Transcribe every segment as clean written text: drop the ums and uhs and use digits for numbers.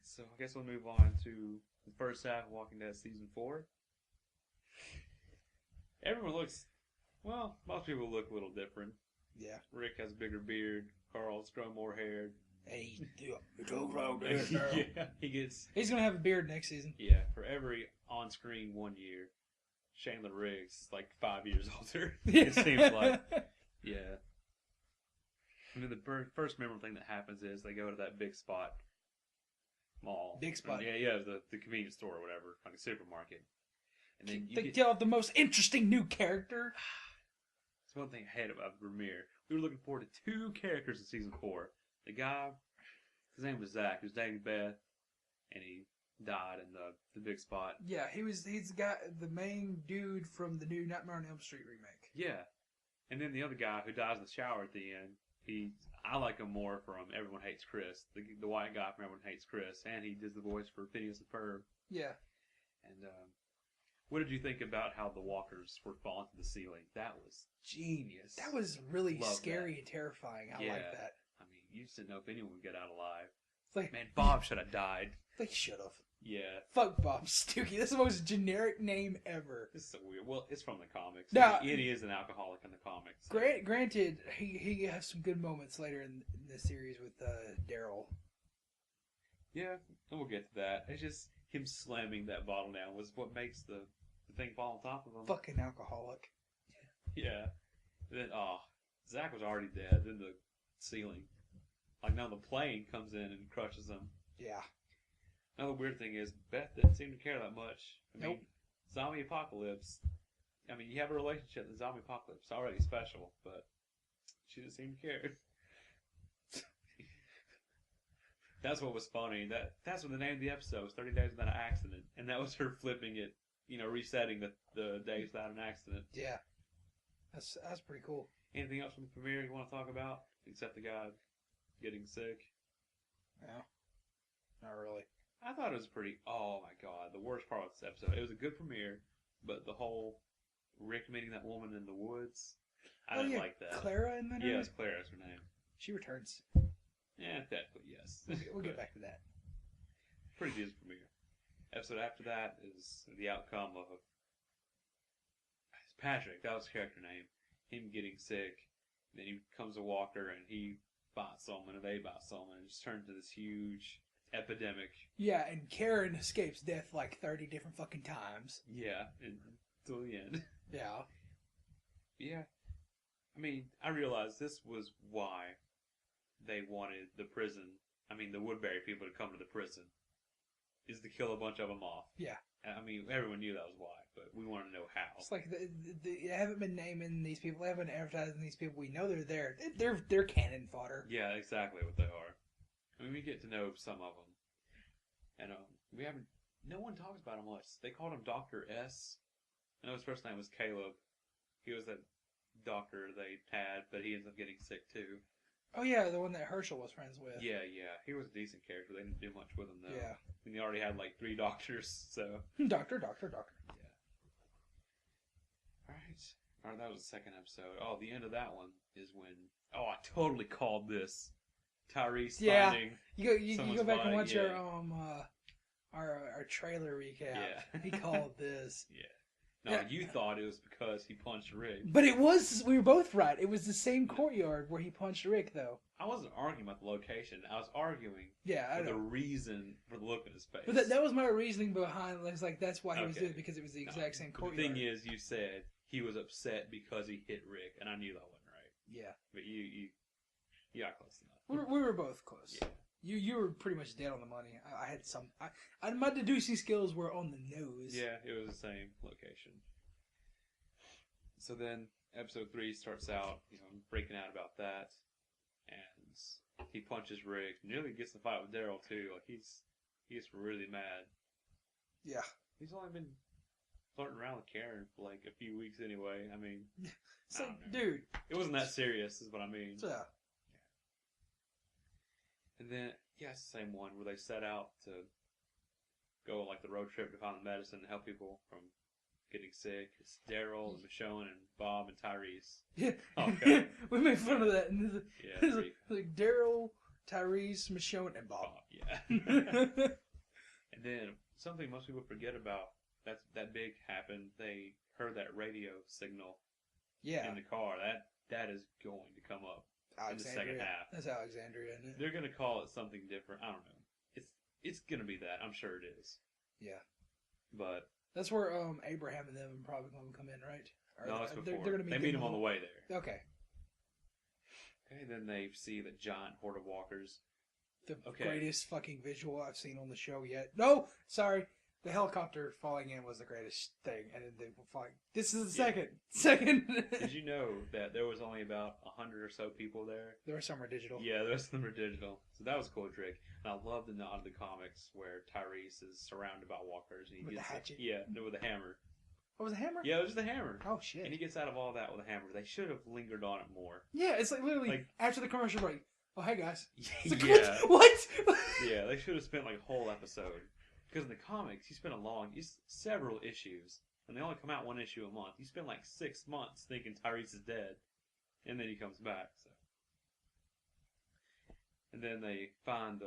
So I guess we'll move on to the first half of Walking Dead Season 4. Everyone looks, well, most people look a little different. Yeah. Rick has a bigger beard. Carl's grown more hair. Hey, he's now. Yeah, He's gonna have a beard next season. Yeah, for every on-screen 1 year, Chandler Riggs like 5 years older. It seems like. Yeah. I mean, the first memorable thing that happens is they go to that big spot mall. Big spot. Yeah, the convenience store or whatever, like a supermarket. And then they kill off the most interesting new character. That's one thing I hate about the premiere. We were looking forward to 2 characters in season 4. The guy, his name was Zach, he was dating Beth, and he died in the big spot. Yeah, he's the main dude from the new Nightmare on Elm Street remake. Yeah. And then the other guy who dies in the shower at the end, I like him more from Everyone Hates Chris, the white guy from Everyone Hates Chris, and he does the voice for Phineas and Ferb. Yeah. And what did you think about how the walkers were falling to the ceiling? That was genius. That was really Love scary that. and terrifying. I like that. I mean, you just didn't know if anyone would get out alive. It's like, man, Bob should have died. They should have. Yeah. Fuck Bob Stookie. That's the most generic name ever. This is so weird. Well, it's from the comics. Now, he is an alcoholic in the comics. So. Granted, he has some good moments later in this series with Daryl. Yeah, and we'll get to that. It's just him slamming that bottle down was what makes the thing fall on top of him. Fucking alcoholic. Yeah. And then, Zach was already dead. Then the ceiling. Like, now the plane comes in and crushes him. Yeah. Another weird thing is, Beth didn't seem to care that much. I mean, zombie apocalypse. I mean, you have a relationship in the zombie apocalypse. It's already special, but she didn't seem to care. That's what was funny. That's what the name of the episode was, 30 Days Without an Accident. And that was her flipping it, resetting the days without an accident. Yeah. That's pretty cool. Anything else from the premiere you want to talk about? Except the guy getting sick? No. Not really. I thought it was oh my god, the worst part of this episode. It was a good premiere, but the whole Rick meeting that woman in the woods, I didn't like that. Clara in the name? Yes, Clara's her name. She returns. Yeah, technically, yes. We'll get back to that. Pretty decent premiere. Episode after that is the outcome of Patrick, that was his character name. Him getting sick, then he becomes a walker and he bites someone and they bite someone and it just turns into this huge epidemic. Yeah, and Karen escapes death like 30 different fucking times. Yeah, until the end. Yeah. Yeah. I mean, I realized this was why they wanted the Woodbury people to come to the prison. Is to kill a bunch of them off. Yeah. I mean, everyone knew that was why, but we want to know how. It's like they haven't been naming these people. They haven't been advertising these people. We know they're there. They're cannon fodder. Yeah, exactly what they are. I mean, we get to know some of them, and no one talks about him much. They called him Dr. S. I know his first name was Caleb. He was that doctor they had, but he ends up getting sick too. Oh yeah, the one that Herschel was friends with. Yeah. He was a decent character. They didn't do much with him though. Yeah. And they already had like 3 doctors, so. Doctor. Yeah. Alright, that was the second episode. Oh, the end of that one is when. Oh, I totally called this. Tyrese finding. You go back and watch yeah. our trailer recap. Yeah. He called this. Yeah. No, you thought it was because he punched Rick. But it was, we were both right. It was the same courtyard where he punched Rick, though. I wasn't arguing about the location. I was arguing for the reason for the look in his face. But that was my reasoning behind it. It's like, that's why he was doing it, because it was the exact same courtyard. The thing is, you said he was upset because he hit Rick, and I knew that wasn't right. Yeah. But you got close enough. We were both close. Yeah. You were pretty much dead on the money. I had some. My deducing skills were on the nose. Yeah, it was the same location. So then, episode 3 starts out, breaking out about that, and he punches Rick. Nearly gets in a fight with Daryl too. Like he gets really mad. Yeah. He's only been flirting around with Karen for like a few weeks anyway. I mean, it's like, dude, it wasn't that serious, is what I mean. Yeah. And then, it's the same one where they set out to go on like the road trip to find the medicine to help people from getting sick. It's Daryl and Michonne and Bob and Tyrese. Yeah. Okay. We made fun of that. And Yeah. like Daryl Tyrese, Michonne, and Bob. Yeah. And then something most people forget about that big happened. They heard that radio signal in the car. That is going to come up in the second half. That's Alexandria, isn't it? They're going to call it something different. I don't know. It's going to be that. I'm sure it is. Yeah. But that's where Abraham and them probably going to come in, right? Or no, that's before. They're going to meet him on the way there. Okay. Okay, then they see the giant horde of walkers. The greatest fucking visual I've seen on the show yet. No, sorry. The helicopter falling in was the greatest thing, and then they were flying. This is the second. Did you know that there was only about 100 or so people there? There were some were digital. Yeah, the rest of them were digital. So that was a cool trick. And I love the nod of the comics where Tyrese is surrounded by walkers. And he with gets the hatchet? Yeah, with a hammer. Oh, was it a hammer? Yeah, it was the hammer. Oh, shit. And he gets out of all that with a hammer. They should have lingered on it more. Yeah, it's like literally after the commercial break. Oh, hey, guys. Like, yeah. What? Yeah, they should have spent like a whole episode. Because in the comics, you spend several issues, and they only come out one issue a month. You spend like 6 months thinking Tyrese is dead, and then he comes back. So, and then they find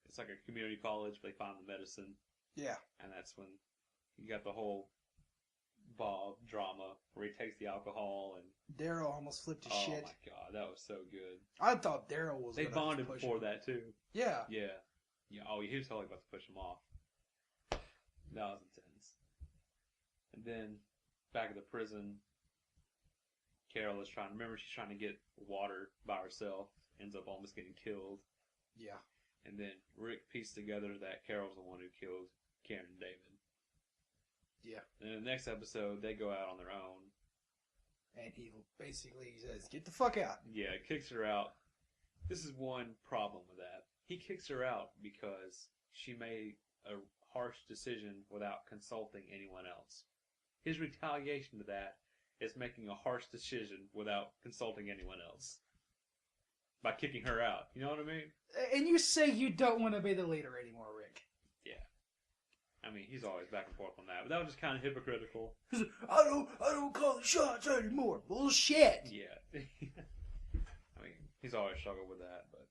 it's like a community college, but they find the medicine. Yeah. And that's when you got the whole Bob drama where he takes the alcohol and Daryl almost flipped his shit. Oh my god, that was so good. I thought Daryl was. They bonded before that too. Yeah. Yeah. Yeah. Oh, he was totally about to push him off. That was intense. And then back at the prison, Carol is she's trying to get water by herself, ends up almost getting killed. Yeah. And then Rick pieced together that Carol's the one who killed Karen and David. Yeah. And in the next episode, they go out on their own. And he basically says, get the fuck out. Yeah, kicks her out. This is one problem with that. He kicks her out because she made a harsh decision without consulting anyone else. His retaliation to that is making a harsh decision without consulting anyone else. By kicking her out. You know what I mean? And you say you don't want to be the leader anymore, Rick. Yeah. I mean, he's always back and forth on that, but that was just kind of hypocritical. I don't call the shots anymore. Bullshit. Yeah. I mean, he's always struggled with that, but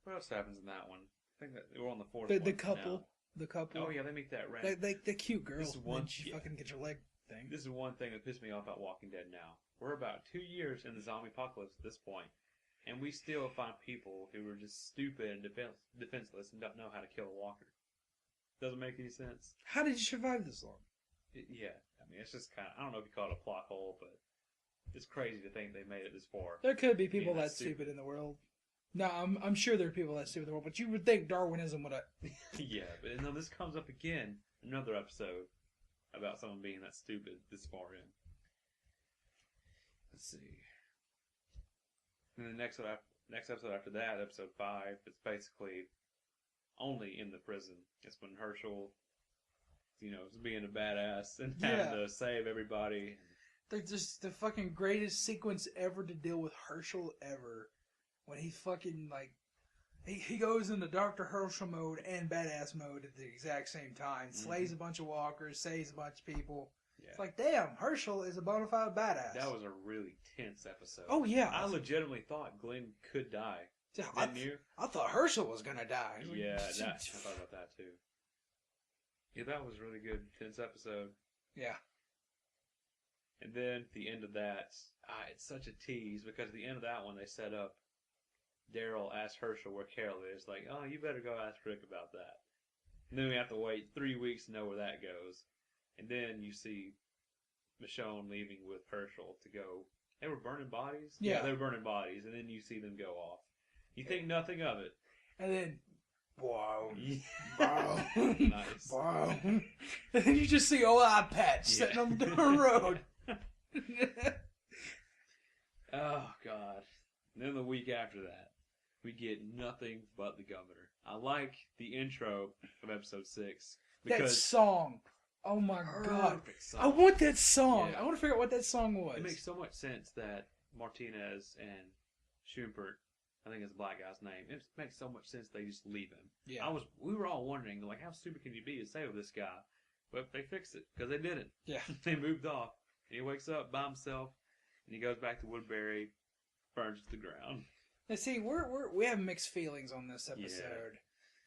what else happens in that one? I think that we're on the fourth one. The couple. Now. The couple. Oh yeah, they meet that rat. The cute girl. This is one. She fucking gets her leg thing. This is one thing that pissed me off about Walking Dead now. We're about 2 years in the zombie apocalypse at this point, and we still find people who are just stupid and defenseless and don't know how to kill a walker. Doesn't make any sense. How did you survive this long? Yeah, I mean, it's just kind of, I don't know if you call it a plot hole, but it's crazy to think they made it this far. There could be people that stupid in the world. No, I'm sure there are people that stupid in the world, but you would think Darwinism would have... Yeah, but then this comes up again, another episode, about someone being that stupid this far in. Let's see. And the next episode after that, episode 5, it's basically only in the prison. It's when Herschel, is being a badass and having to save everybody. They're just the fucking greatest sequence ever to deal with Herschel ever. When he fucking, he goes into Dr. Herschel mode and badass mode at the exact same time. Slays a bunch of walkers, saves a bunch of people. Yeah. It's like, damn, Herschel is a bona fide badass. That was a really tense episode. Oh, yeah. I legitimately thought Glenn could die. Didn't you? I thought Herschel was going to die. Yeah, I thought about that too. Yeah, that was a really good, tense episode. Yeah. And then at the end of that, it's such a tease because at the end of that one, they set up Daryl asks Herschel where Carol is. Like, oh, you better go ask Rick about that. And then we have to wait 3 weeks to know where that goes. And then you see Michonne leaving with Herschel to go. They were burning bodies? Yeah, they were burning bodies. And then you see them go off. You think nothing of it. And then, wow. Wow. Nice. Wow. And then you just see old eye patch sitting on the road. Oh, God. And then the week after that, we get nothing but the governor. I like the intro of episode 6. That song. Oh my God. Song. I want that song. Yeah. I want to figure out what that song was. It makes so much sense that Martinez and Schumpert, I think it's the black guy's name, it makes so much sense they just leave him. Yeah. We were all wondering, like, how stupid can you be to save this guy? But they fixed it, because they didn't. Yeah. They moved off. And he wakes up by himself, and he goes back to Woodbury, burns to the ground. Now, see, we have mixed feelings on this episode.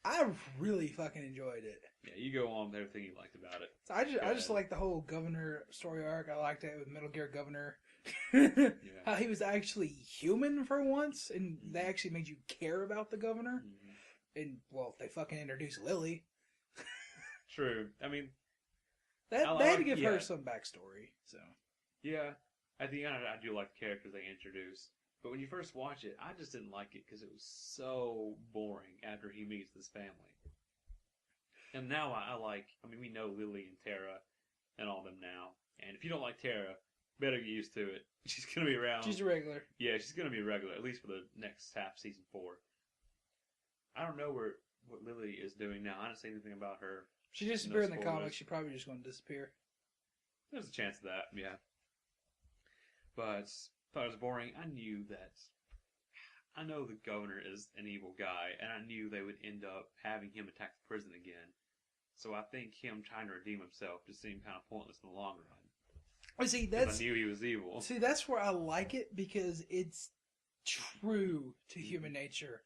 I really fucking enjoyed it. Yeah, you go on with everything you liked about it. So I just like the whole Governor story arc. I liked it with Metal Gear Governor. How he was actually human for once, and they actually made you care about the Governor. And, well, they fucking introduced Lily. True. I mean... They had to give her some backstory, so... Yeah, at the end, I do like the characters they introduced. But when you first watch it, I just didn't like it because it was so boring after he meets this family. And now I mean, we know Lily and Tara and all them now. And if you don't like Tara, better get used to it. She's going to be around. She's a regular. Yeah, she's going to be a regular, at least for the next half season 4. I don't know what Lily is doing now. I didn't say anything about her. She disappeared in the comics. She's probably just going to disappear. There's a chance of that, yeah. But I thought it was boring. I know the governor is an evil guy, and I knew they would end up having him attack the prison again. So I think him trying to redeem himself just seemed kind of pointless in the long run. Well, see, I knew he was evil. See, that's where I like it because it's true to human nature.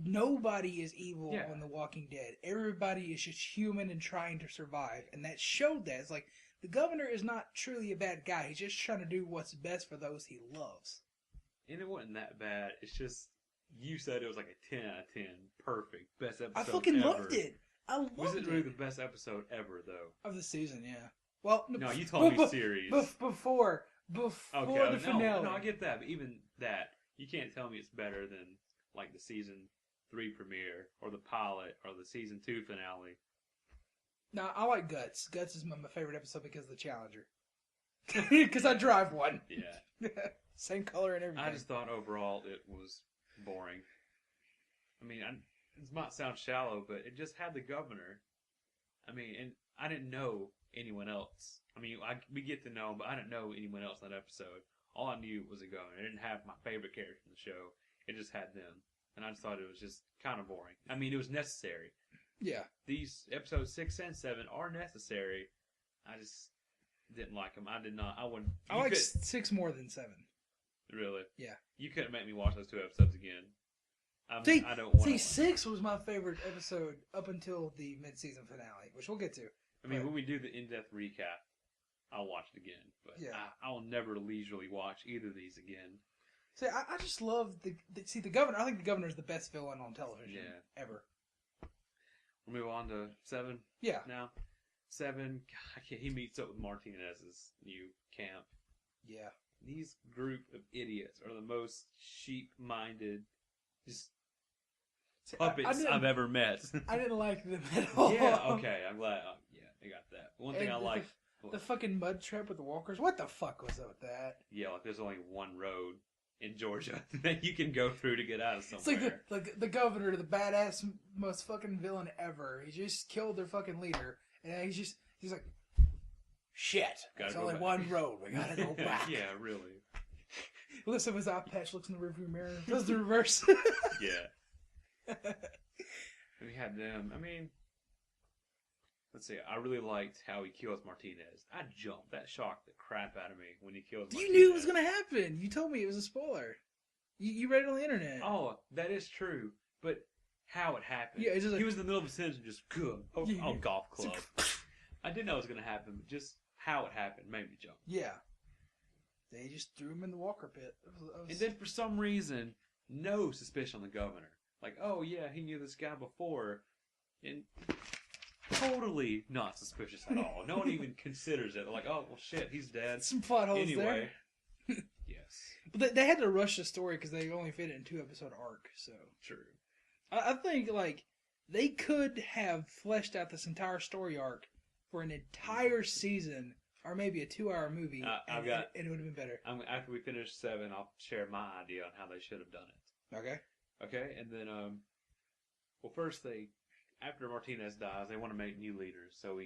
Nobody is evil on The Walking Dead. Everybody is just human and trying to survive, and that showed that. It's like the governor is not truly a bad guy. He's just trying to do what's best for those he loves. And it wasn't that bad. It's just, you said it was like a 10 out of 10. Perfect. Best episode I fucking ever. loved it. I loved it. Was it really the best episode ever, though? Of the season, yeah. Well, no, you told me series. Before the finale. No, I get that. But even that, you can't tell me it's better than like the season 3 premiere or the pilot or the season 2 finale. No, I like Guts. Guts is my favorite episode because of the Challenger. Because I drive one. Yeah. Same color and everything. I just thought overall it was boring. I mean, it might sound shallow, but it just had the governor. I mean, and I didn't know anyone else. I mean, we get to know him, but I didn't know anyone else in that episode. All I knew was the governor. I didn't have my favorite character in the show. It just had them. And I just thought it was just kind of boring. I mean, it was necessary. Yeah. These episodes 6 and 7 are necessary. I just didn't like them. I did not. I like 6 more than 7. Really? Yeah. You couldn't make me watch those 2 episodes again. I don't want to. 6 was my favorite episode up until the mid-season finale, which we'll get to. I mean, when we do the in-depth recap, I'll watch it again. But yeah. I'll never leisurely watch either of these again. See, I just love the governor. I think the governor is the best villain on television ever. We'll move on to 7. Yeah. Now, 7. He meets up with Martinez's new camp. Yeah. These group of idiots are the most sheep-minded, just puppets I've ever met. I didn't like them at all. Yeah. Okay. I'm glad. I got that. One thing I like. The fucking mud trap with the walkers. What the fuck was up with that? Yeah, like there's only one road in Georgia that you can go through to get out of somewhere. It's like the governor, the badass, most fucking villain ever. He just killed their fucking leader, and he's like, shit. There's only one road. We gotta go back. Yeah, really. Lifts up his eye patch, looks in the rearview mirror, does the reverse. Yeah. We had them. I mean, let's see. I really liked how he kills Martinez. I jumped. That shocked the crap out of me when he killed Martinez. You knew it was going to happen. You told me it was a spoiler. You read it on the internet. Oh, that is true. But how it happened. Yeah, it's just like, he was in the middle of a sentence and just, golf club. I didn't know it was going to happen, but just how it happened made me jump. Yeah. They just threw him in the Walker pit. And then for some reason, no suspicion on the governor. Like, oh yeah, he knew this guy before. And totally not suspicious at all. No one even considers it. They're like, oh, well shit, he's dead. Some plot holes anyway, there. Yes. But they had to rush the story because they only fit it in 2-episode arc, so. True. I think, like, they could have fleshed out this entire story arc for an entire season, or maybe a 2-hour movie, and it would have been better. After we finish 7, I'll share my idea on how they should have done it. Okay. Okay, and then, well, first after Martinez dies, they want to make new leaders. So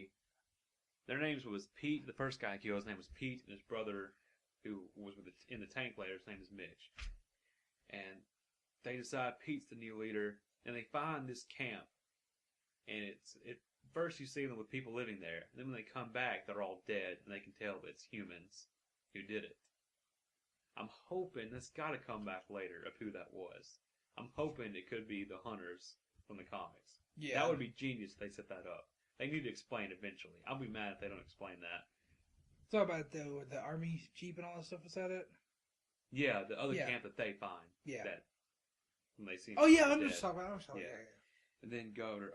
their names was Pete. The first guy killed, his name was Pete, and his brother, who was in the tank later, his name is Mitch. And they decide Pete's the new leader, and they find this camp. And first you see them with people living there. And then when they come back, they're all dead, and they can tell that it's humans who did it. I'm hoping that's got to come back later of who that was. I'm hoping it could be the hunters from the comics. Yeah. That would be genius if they set that up. They need to explain eventually. I'll be mad if they don't explain that. Talk about the army jeep and all that stuff. Was that it? Yeah, the other camp that they find. Yeah. That when they see. Oh yeah, I'm just talking about. Yeah. And then Governor,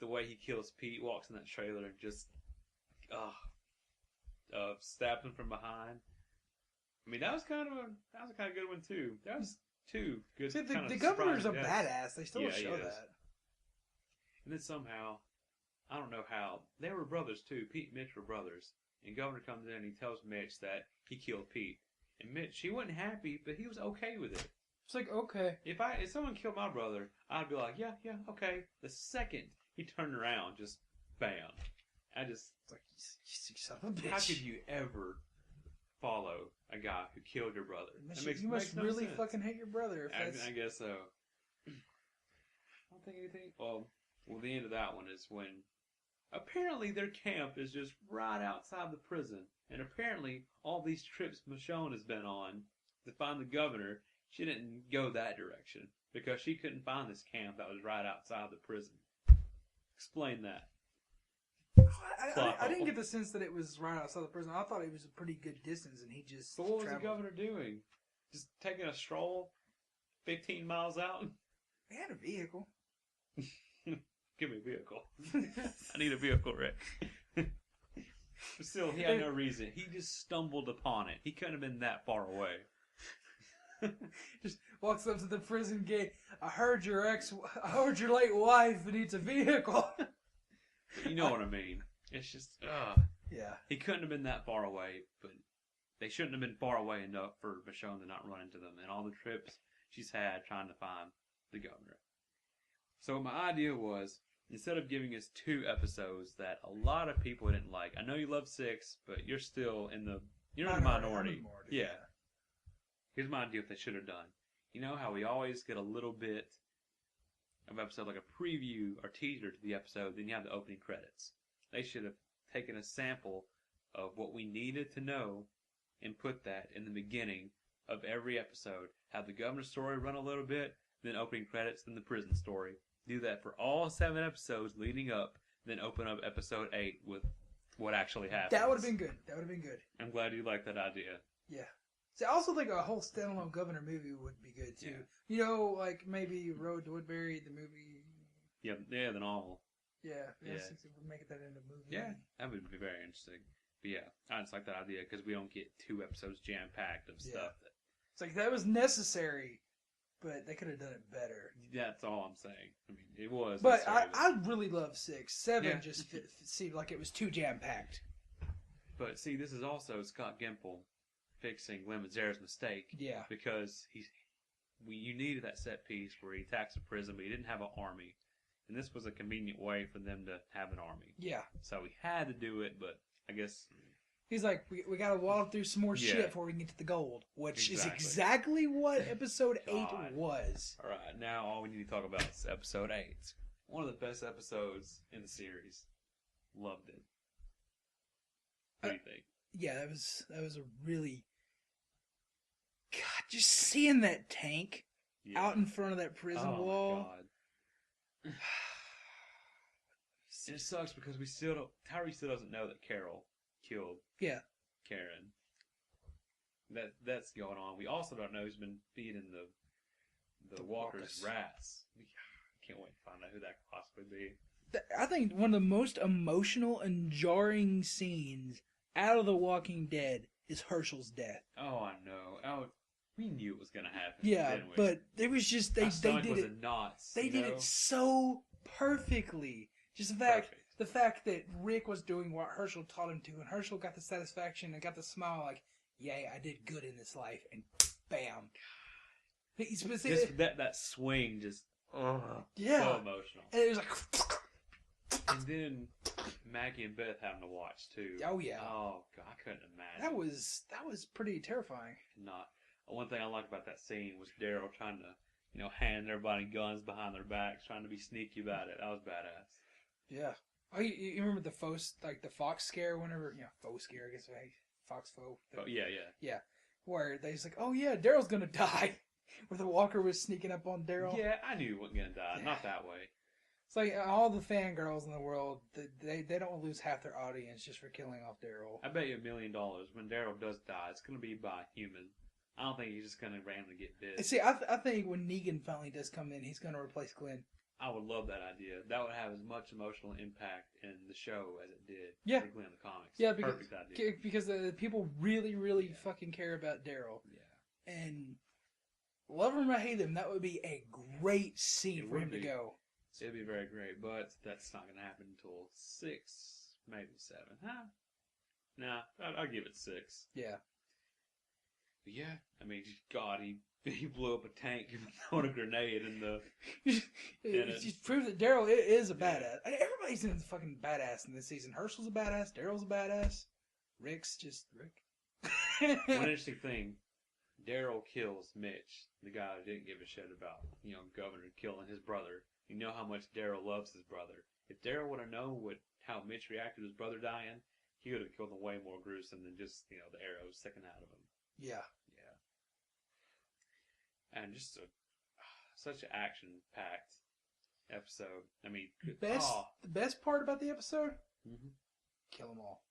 the way he kills Pete, walks in that trailer and just, stabs him from behind. I mean, that was kind of a good one too. That was two good. See, the governor's a badass. They still show that. And then somehow, I don't know how, they were brothers too. Pete and Mitch were brothers. And Governor comes in and he tells Mitch that he killed Pete. And Mitch, he wasn't happy, but he was okay with it. It's like, okay. If someone killed my brother, I'd be like, yeah, okay. The second he turned around, just bam. It's like, you son of a bitch. How could you ever follow a guy who killed your brother? You must really fucking hate your brother. I guess so. I don't think anything. Well, the end of that one is when apparently their camp is just right outside the prison. And apparently all these trips Michonne has been on to find the governor, she didn't go that direction because she couldn't find this camp that was right outside the prison. Explain that. I didn't get the sense that it was right outside the prison. I thought it was a pretty good distance, and he just. But what was the governor doing? Just taking a stroll, 15 miles out. He had a vehicle. Give me a vehicle. I need a vehicle, Rick. But still, he had no reason. He just stumbled upon it. He couldn't have been that far away. Just walks up to the prison gate. I heard your late wife needs a vehicle. You know what I mean. It's just, yeah. He couldn't have been that far away, but they shouldn't have been far away enough for Michonne to not run into them and all the trips she's had trying to find the governor. So my idea was, instead of giving us 2 episodes that a lot of people didn't like, I know you love 6, but you're still in the minority. Yeah. Here's my idea what they should have done. You know how we always get a little bit of episode, like a preview or teaser to the episode, then you have the opening credits. They should have taken a sample of what we needed to know and put that in the beginning of every episode. Have the governor's story run a little bit, then opening credits, then the prison story. Do that for all 7 episodes leading up, then open up episode 8 with what actually happens. That would have been good. I'm glad you like that idea. Yeah. See, I also think a whole standalone governor movie would be good too. Yeah. You know, like maybe Road to Woodbury, the movie. Yeah, the novel. Yeah. Make that into a movie. Yeah, that would be very interesting. But yeah, I just like that idea because we don't get 2 episodes jam packed of stuff. It's like that was necessary, but they could have done it better. That's all I'm saying. I mean, it was. But I really love 6. 7 just seemed like it was too jam packed. But see, this is also Scott Gimple fixing Len Mazzara's mistake. Yeah. Because you needed that set piece where he attacks a prison, but he didn't have an army. And this was a convenient way for them to have an army. Yeah. So he had to do it, but I guess... He's like, we got to walk through some more shit before we can get to the gold. Which is exactly what episode 8 was. Alright, now all we need to talk about is episode 8. One of the best episodes in the series. Loved it. What do you think? Yeah, that was a really... God, just seeing that tank out in front of that prison wall. Oh, my God. And it sucks because Tyree still doesn't know that Carol killed Karen. That's going on. We also don't know who's been feeding the walkers rats. I can't wait to find out who that could possibly be. I think one of the most emotional and jarring scenes out of The Walking Dead is Herschel's death. Oh, I know. Oh, we knew it was going to happen. Yeah, didn't we? But it was just they did it. Knots, they did it so perfectly. Just the fact that Rick was doing what Herschel taught him to, and Herschel got the satisfaction and got the smile, like, "Yeah, I did good in this life," and bam. That swing just so emotional. And it was like. And then Maggie and Beth having to watch too. Oh yeah. Oh God, I couldn't imagine. That was pretty terrifying. One thing I liked about that scene was Daryl trying to, hand everybody guns behind their backs, trying to be sneaky about it. That was badass. Yeah. Oh, you remember the fox scare? Whenever faux scare, I guess. Fox faux. Oh yeah. Yeah. where they's like, "Oh yeah, Daryl's gonna die," where the Walker was sneaking up on Daryl. Yeah, I knew he wasn't gonna die. Not that way. It's like all the fangirls in the world, they don't lose half their audience just for killing off Daryl. I bet you $1 million when Daryl does die, it's gonna be by a human. I don't think he's just gonna randomly get bit. See, I think when Negan finally does come in, he's gonna replace Glenn. I would love that idea. That would have as much emotional impact in the show as it did for Glenn in the comics. Yeah, Perfect idea. Because the people really fucking care about Daryl. Yeah. And love him or hate him, that would be a great scene for him to go. It'd be very great, but that's not going to happen until 6, maybe 7. Huh? Nah, I'll give it 6. Yeah. But yeah, I mean, God, he blew up a tank and thrown a grenade in the... It just proves that Daryl is a badass. Everybody's in fucking badass in this season. Herschel's a badass. Daryl's a badass. Rick's just Rick. One interesting thing, Daryl kills Mitch, the guy who didn't give a shit about, Governor killing his brother. You know how much Daryl loves his brother. If Daryl would have known how Mitch reacted to his brother dying, he would have killed him way more gruesome than just, the arrows sticking out of him. Yeah. And just such an action-packed episode. I mean, the best part about the episode? Mm-hmm. Kill them all.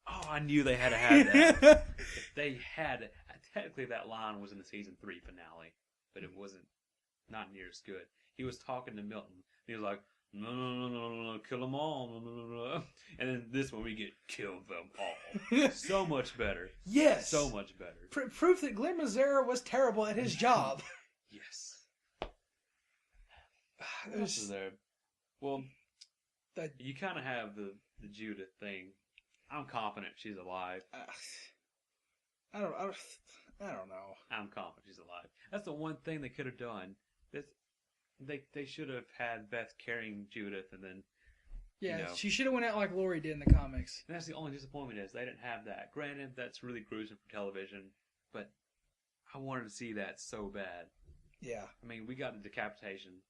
Oh, I knew they had to have that. If they had, technically that line was in the season 3 finale, but it wasn't, not near as good. He was talking to Milton. He was like, no, kill them all. No. And then this one we get kill them all. So much better. Yes. So much better. Proof that Glenn Mazzara was terrible at his job. Yes. What else is there? Well, you kind of have the Judith thing. I'm confident she's alive. I don't know. I'm confident she's alive. That's the one thing they could have done. They should have had Beth carrying Judith, and then she should have went out like Lori did in the comics. And that's the only disappointment is they didn't have that. Granted, that's really gruesome for television, but I wanted to see that so bad. Yeah. I mean, we got the decapitation.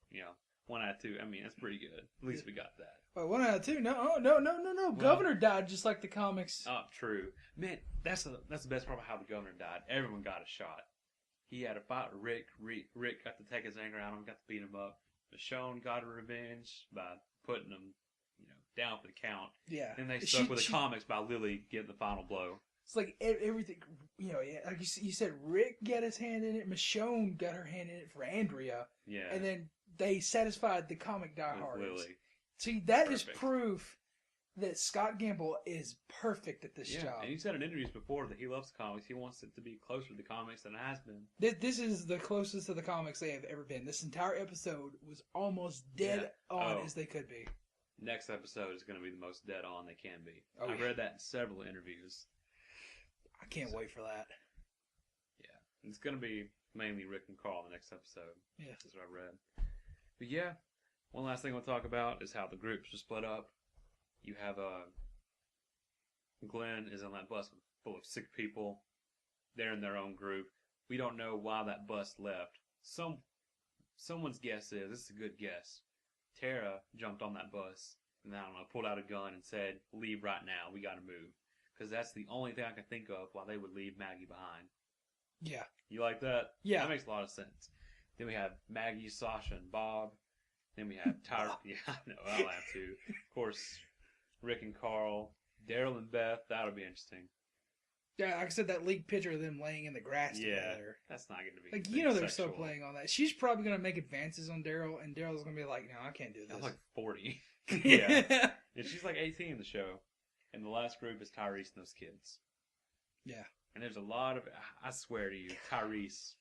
1 out of 2. I mean, that's pretty good. At least we got that. Wait, 1 out of 2? No. Well, Governor died just like the comics. Oh, true. Man, that's the best part about how the Governor died. Everyone got a shot. He had a fight with Rick. Rick got to take his anger out on him, got to beat him up. Michonne got her revenge by putting him, down for the count. Yeah. And they stuck with the comics by Lily getting the final blow. It's like everything, like you said, Rick got his hand in it. Michonne got her hand in it for Andrea. Yeah. And then they satisfied the comic diehards. Lily. See, that is proof that Scott Gimple is perfect at this job. And he said in interviews before that he loves the comics. He wants it to be closer to the comics than it has been. This is the closest to the comics they have ever been. This entire episode was almost dead on as they could be. Next episode is going to be the most dead on they can be. Oh, I've read that in several interviews. I can't wait for that. Yeah. It's going to be mainly Rick and Carl in the next episode. Yeah. That's what I read. But yeah, one last thing we'll talk about is how the groups are split up. You have Glenn is on that bus full of sick people. They're in their own group. We don't know why that bus left. Someone's guess is, this is a good guess, Tara jumped on that bus and I don't know, pulled out a gun and said, leave right now, we gotta move. Because that's the only thing I can think of why they would leave Maggie behind. Yeah. You like that? Yeah. That makes a lot of sense. Then we have Maggie, Sasha, and Bob. Then we have Tyra. Yeah, I know, I'll have to. Of course, Rick and Carl, Daryl and Beth. That'll be interesting. Yeah, like I said, that leaked picture of them laying in the grass together. That's not going to be like they're still playing on that. She's probably going to make advances on Daryl, and Daryl's going to be like, "No, I can't do this." I'm like 40. Yeah, and she's like 18 in the show, and the last group is Tyrese and those kids. Yeah, and there's a lot of. I swear to you, Tyrese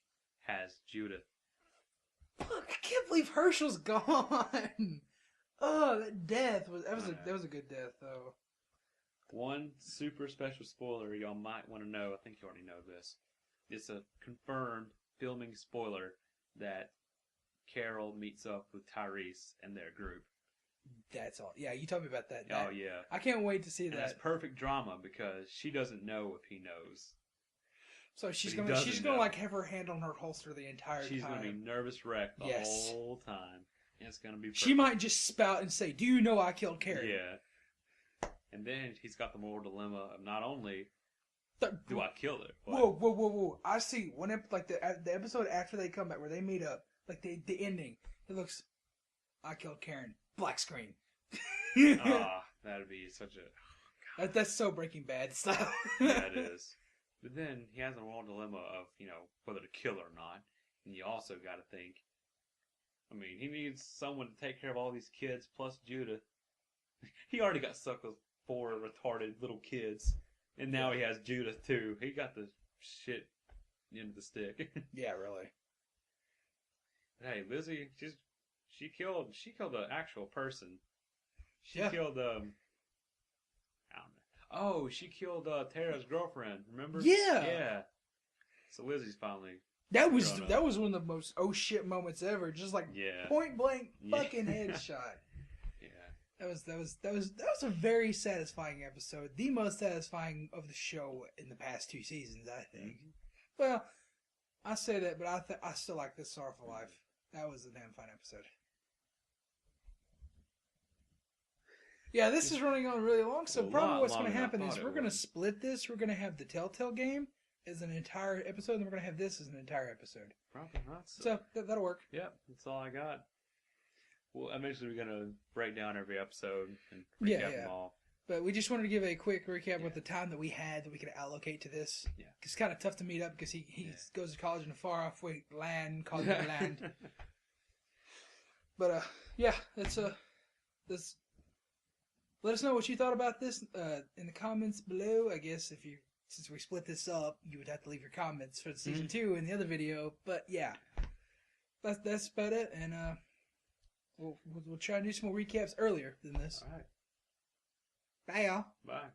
has Judith. Look, I can't believe Herschel's gone. Oh, that death was that was a good death though. One super special spoiler y'all might want to know. I think you already know this. It's a confirmed filming spoiler that Carol meets up with Tyrese and their group. That's all. Yeah, you told me about that. Oh, yeah. I can't wait to see that. That's perfect drama because she doesn't know if he knows. So she's gonna like have her hand on her holster the entire time. She's gonna be nervous wreck the whole time. And it's gonna be perfect. She might just spout and say, "Do you know I killed Carrie?" Yeah. And then he's got the moral dilemma of not only Do I kill her? Whoa! I see one like the episode after they come back where they meet up, like the ending. It looks, I killed Karen. Black screen. That'd be such a. That's so Breaking Bad style. Yeah, it is. But then he has a moral dilemma of whether to kill her or not, and you also got to think. I mean, he needs someone to take care of all these kids plus Judith. He already got stuck with 4 retarded little kids, and now he has Judith too. He got the shit into the stick. Yeah, really. Hey, Lizzie, she killed an actual person. She Yeah. killed I don't know. Oh, she killed Tara's girlfriend. Remember? Yeah. Yeah. So Lizzie's finally. That was one of the most oh shit moments ever. Just like point blank fucking headshot. Yeah. That was a very satisfying episode. The most satisfying of the show in the past 2 seasons, I think. Mm-hmm. Well, I say that, but I still like this Sorrowful Life. That was a damn fine episode. Yeah, this is running on really long, so probably what's going to happen is we're going to split this. We're going to have the Telltale game as an entire episode, and we're going to have this as an entire episode. Probably not. So that'll work. Yep, that's all I got. Well, eventually we're going to break down every episode and recap them all. But we just wanted to give a quick recap with the time that we had that we could allocate to this. Yeah. It's kind of tough to meet up because he goes to college in a far-off land, called land. But, that's let us know what you thought about this in the comments below. I guess since we split this up, you would have to leave your comments for the season 2 in the other video. But yeah, that's about it. And we'll try and do some more recaps earlier than this. All right. Bye, y'all. Bye.